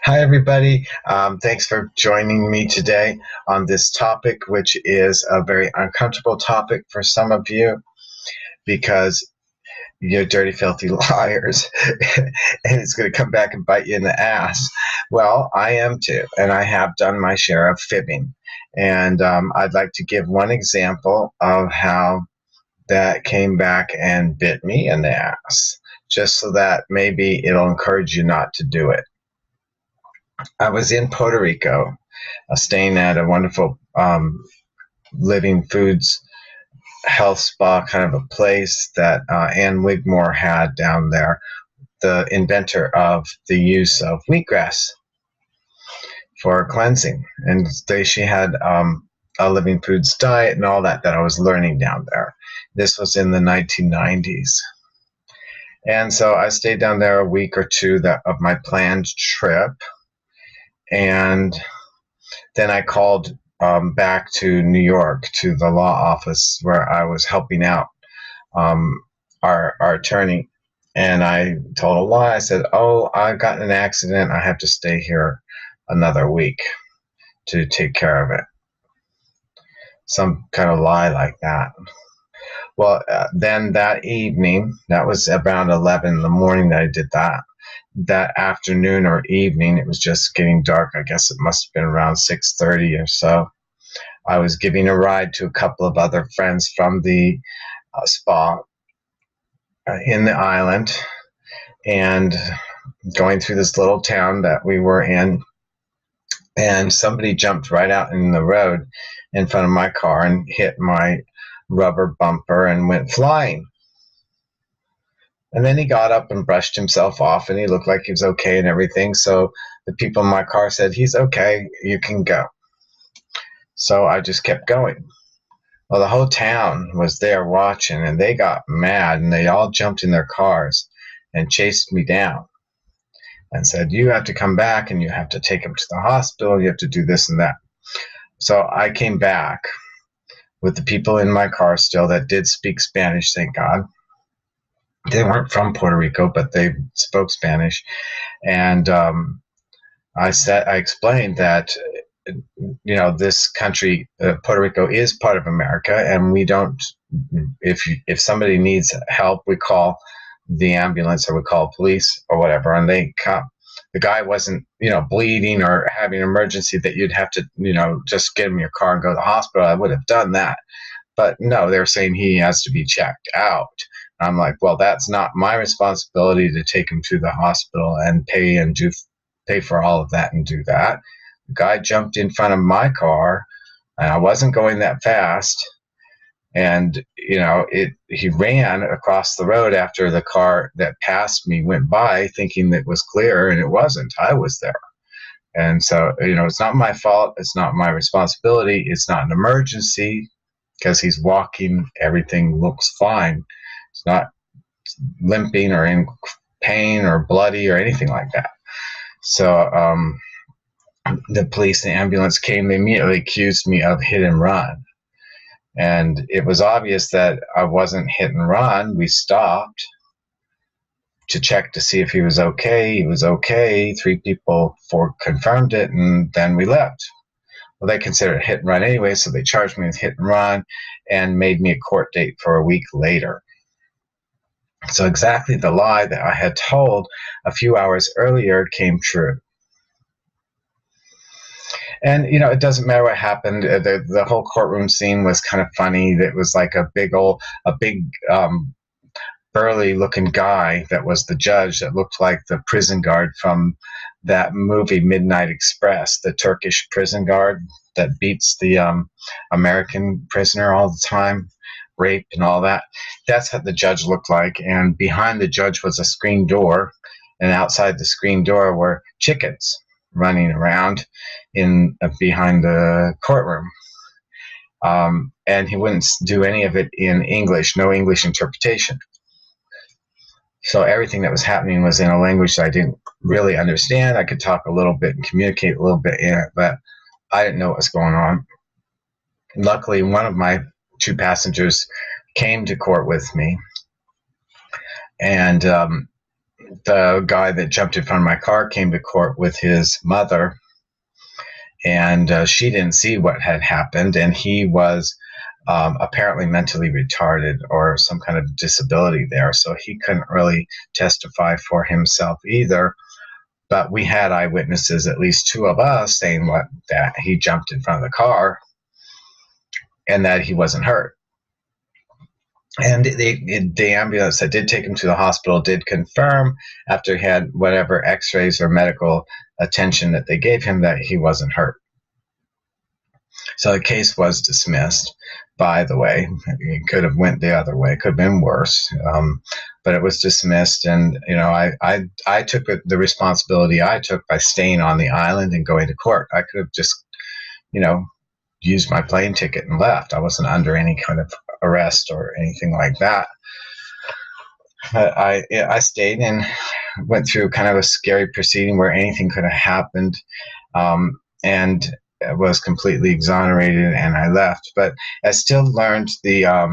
Hi, everybody. Thanks for joining me today on this topic, which is a very uncomfortable topic for some of you because you're dirty, filthy liars, and it's going to come back and bite you in the ass. Well, I am too, and I have done my share of fibbing. And I'd like to give one example of how that came back and bit me in the ass, just so that maybe it'll encourage you not to do it. I was in Puerto Rico, staying at a wonderful living foods health spa kind of a place that Ann Wigmore had down there, the inventor of the use of wheatgrass for cleansing. And she had a living foods diet and all that I was learning down there. This was in the 1990s. And so I stayed down there a week or two of my planned trip. And then I called back to New York to the law office where I was helping out our attorney. And I told a lie. I said, "Oh, I got in an accident. I have to stay here another week to take care of it." Some kind of lie like that. Well, then that evening, that was around 11 in the morning that I did that. That afternoon or evening, it was just getting dark. I guess it must have been around 6:30 or so. I was giving a ride to a couple of other friends from the spa in the island and going through this little town that we were in. And somebody jumped right out in the road in front of my car and hit my rubber bumper and went flying. And then he got up and brushed himself off, and he looked like he was okay and everything. So the people in my car said, "He's okay, you can go." So I just kept going. Well, the whole town was there watching, and they got mad, and they all jumped in their cars and chased me down and said, "You have to come back, and you have to take him to the hospital. You have to do this and that." So I came back with the people in my car still that did speak Spanish, thank God. They weren't from Puerto Rico, but they spoke Spanish. And I explained that, this country, Puerto Rico, is part of America, and we don't. If somebody needs help, we call the ambulance or we call police or whatever, and they come. The guy wasn't, bleeding or having an emergency that you'd have to, just get him in your car and go to the hospital. I would have done that. But no, they're saying he has to be checked out. I'm like, well, that's not my responsibility to take him to the hospital and pay for all of that and do that. The guy jumped in front of my car, and I wasn't going that fast. And, he ran across the road after the car that passed me went by, thinking that it was clear, and it wasn't. I was there. And so, it's not my fault. It's not my responsibility. It's not an emergency because he's walking. Everything looks fine. It's not limping or in pain or bloody or anything like that. So the police and the ambulance came. They immediately accused me of hit and run. And it was obvious that I wasn't hit and run. We stopped to check to see if he was okay. He was okay. 3 people confirmed it, and then we left. Well, they considered it hit and run anyway, so they charged me with hit and run and made me a court date for a week later. So exactly the lie that I had told a few hours earlier came true. And, it doesn't matter what happened. The whole courtroom scene was kind of funny. It was like a big burly looking guy that was the judge that looked like the prison guard from that movie Midnight Express, the Turkish prison guard that beats the American prisoner all the time, rape and all that. That's what the judge looked like. And behind the judge was a screen door, and outside the screen door were chickens running around behind the courtroom. And he wouldn't do any of it in English, no English interpretation. So everything that was happening was in a language that I didn't really understand. I could talk a little bit and communicate a little bit in it, but I didn't know what was going on. Luckily, one of my 2 passengers came to court with me, and the guy that jumped in front of my car came to court with his mother, and she didn't see what had happened, and he was apparently mentally retarded or some kind of disability there, so he couldn't really testify for himself either. But we had eyewitnesses, at least two of us, saying that he jumped in front of the car and that he wasn't hurt. And the ambulance that did take him to the hospital did confirm, after he had whatever x-rays or medical attention that they gave him, that he wasn't hurt. So the case was dismissed, by the way. It could have went the other way. It could have been worse. But it was dismissed. And, I took the responsibility I took by staying on the island and going to court. I could have just, used my plane ticket and left. I wasn't under any kind of arrest or anything like that. But I stayed and went through kind of a scary proceeding where anything could have happened. And was completely exonerated, and I left. But I still learned the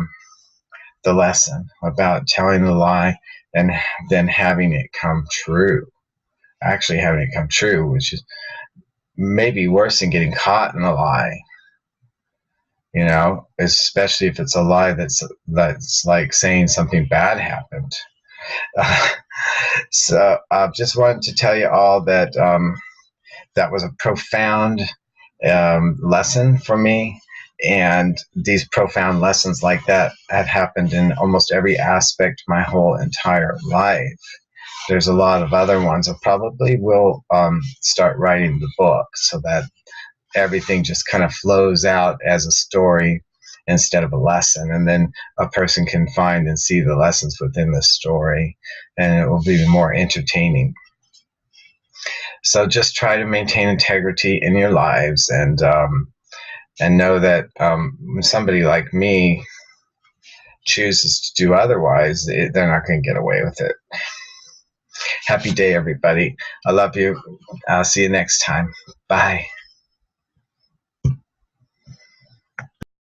lesson about telling a lie and then having it come true. Actually having it come true, which is maybe worse than getting caught in a lie. Especially if it's a lie that's like saying something bad happened. So I just wanted to tell you all that that was a profound lesson for me, and these profound lessons like that have happened in almost every aspect my whole entire life. There's a lot of other ones. I probably will start writing the book so that everything just kind of flows out as a story instead of a lesson, and then a person can find and see the lessons within the story, and it will be more entertaining. So just try to maintain integrity in your lives, and know that when somebody like me chooses to do otherwise, they're not going to get away with it. Happy day, everybody. I love you. I'll see you next time. Bye.